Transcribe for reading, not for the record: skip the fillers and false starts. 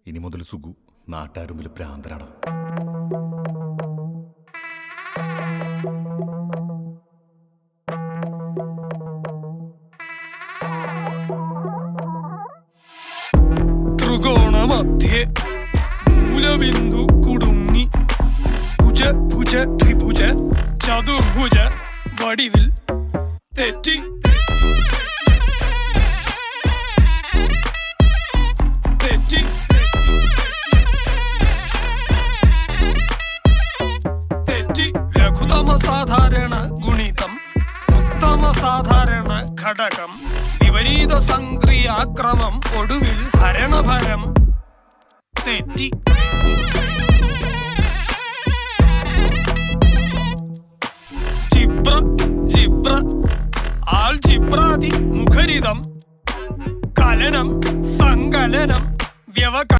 ഇനി മുതൽ സുഗു നാട്ടാരുമ്പിൽ പ്രാന്തനാണ്. ത്രികോണമധ്യേ മൂലബിന്ദു കുടുങ്ങി ഭുജ ഭുജ ദ്വിഭുജ ചതുർഭുജ വടിവിൽ തെറ്റി തെറ്റി തെറ്റി ലഘുതമ സാധാരണ ഗുണിതം ഉത്തമ സാധാരണ ഘടകം വിപരീത സംക്രിയാക്രമം ഒടുവിൽ ഹരണഭരം തെറ്റി ജിബ്ര ജിബ്ര ആൾ ജിബ്രാതി മുഖരിതം കലനം സങ്കലനം വ്യവക